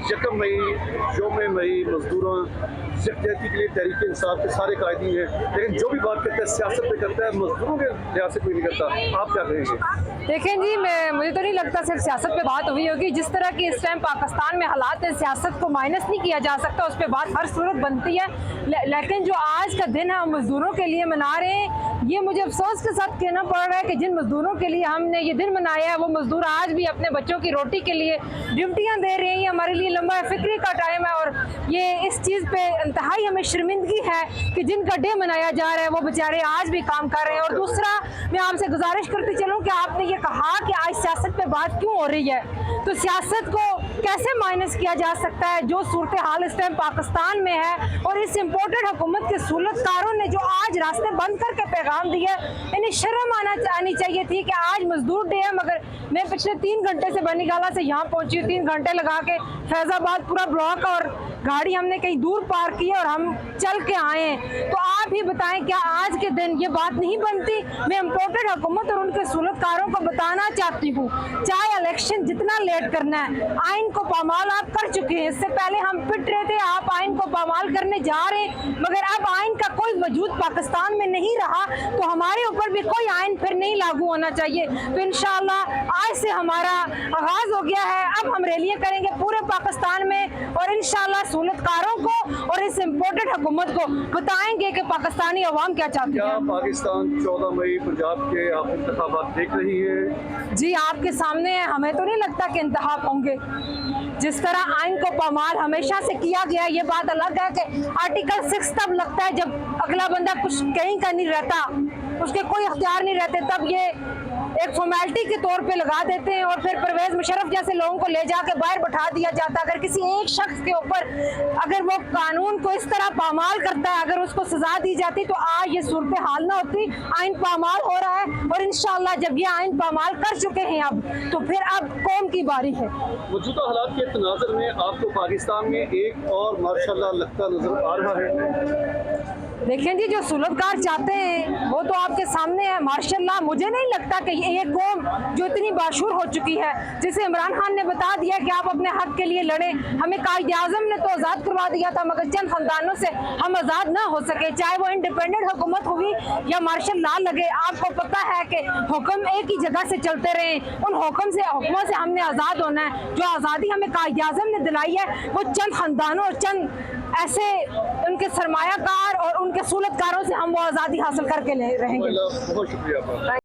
यकम मई योम मई मजदूरों यकजहती के लिए तहरीक इंसाफ के सारे कायदी हैं, लेकिन जो भी बात करता है सियासत पे करता है, मजदूरों के लिहाज से कोई नहीं करता। आप क्या कहेंगे? देखें जी, मुझे तो नहीं लगता सिर्फ सियासत पे बात हुई होगी। जिस तरह की इस टाइम पाकिस्तान में हालात है, सियासत को माइनस नहीं किया जा सकता, उस पर बात हर सूरत बनती है। लेकिन जो आज का दिन है हम मजदूरों के लिए मना रहे हैं, ये मुझे अफसोस के साथ कहना पड़ रहा है कि जिन मजदूरों के लिए हमने ये दिन मनाया है वो मजदूर आज भी अपने बच्चों की रोटी के लिए ड्यूटियाँ दे रहे हैं। ये हमारे लिए लंबा फिक्री का टाइम है और ये इस चीज़ पे इंतहाई हमें शर्मिंदगी है कि जिनका डे मनाया जा रहा है वो बेचारे आज भी काम कर रहे हैं। और दूसरा, मैं आपसे गुजारिश करती चलूँ कि आपने ये कहा कि आज सियासत पे बात क्यों हो रही है, तो सियासत को कैसे माइनस किया जा सकता है जो सूरत हाल इस टाइम पाकिस्तान में है। और इस इम्पोर्टेड हुकूमत के सूलतकारों ने जो आज रास्ते बंद करके पैगाम दिया, इन्हें शर्म आनी चाहिए थी कि आज मजदूर डे है। मगर मैं पिछले 3 घंटे से बनीगाला से यहाँ पहुँची हूँ, 3 घंटे लगा के फैजाबाद पूरा ब्लॉक और गाड़ी हमने कहीं दूर पार्क की और हम चल के आए हैं। तो आप ही बताएं, क्या आज के दिन ये बात नहीं बनती? मैं इम्पोर्टेड हुकूमत और उनके सूलतकारों को बताना चाहती हूँ, चाहे इलेक्शन जितना लेट करना है, आइन को पामाल आप कर चुके हैं। इससे पहले हम पिट रहे थे, आप आइन को पामाल करने जा रहे हैं, मगर अब आइन का कोई वजूद पाकिस्तान में नहीं रहा तो हमारे ऊपर भी कोई आइन फिर नहीं लागू होना चाहिए। तो इंशाअल्लाह आज से हमारा आगाज हो गया है, अब हम रैलियां करेंगे पूरे पाकिस्तान में और इंशाअल्लाह सूलतकारों को और इस इम्पोर्टेड हुकूमत को बताएंगे कि पाकिस्तानी अवाम क्या चाहती है। क्या पाकिस्तान 14 मई पंजाब के आप इंतखाबात देख रही है? जी, आपके सामने है। हमें तो नहीं लगता कि इंतखाब होंगे। जिस तरह आइन को पामाल हमेशा से किया गया, ये बात अलग है कि आर्टिकल 6 तब लगता है जब अगला बंदा कुछ कहीं का नहीं रहता, उसके कोई अख्तियार नहीं रहते, तब ये एक फॉर्मेलिटी के तौर पे लगा देते हैं और फिर परवेज मुशर्रफ जैसे लोगों को ले जाके बाहर बैठा दिया जाता है। अगर किसी एक शख्स के ऊपर अगर वो कानून को इस तरह पामाल करता है, अगर उसको सजा दी जाती तो आज ये सूरत हाल ना होती। आइन पामाल हो रहा है और इंशाअल्लाह जब ये आइन पामाल कर चुके हैं अब, तो फिर अब कौम की बारी है। मौजूदा हालात के तनाज़ुर में आपको पाकिस्तान में एक और मार्शल लगता नजर आ रहा है? देखें जी, जो सुलभकार चाहते हैं वो तो आपके सामने है। माशाल्लाह मुझे नहीं लगता कि ये कौम जो इतनी बाशूर हो चुकी है, जिसे इमरान खान ने बता दिया कि आप अपने हक के लिए लड़ें, हमें कायदे आज़म ने तो आज़ाद करवा दिया था मगर चंद खानदानों से हम आज़ाद ना हो सके, चाहे वो इंडिपेंडेंट हुकूमत हुई या मार्शल लॉ लगे। आपको पता है कि हुक्म एक ही जगह से चलते रहे, उन हुक्मों से हमने आज़ाद होना है। जो आज़ादी हमें कायदे आज़म ने दिलाई है वो चंद खानदानों और चंद ऐसे उनके सरमायाकार और उनके सूलतकारों से हम वो आज़ादी हासिल करके ले रहेंगे। बहुत शुक्रिया।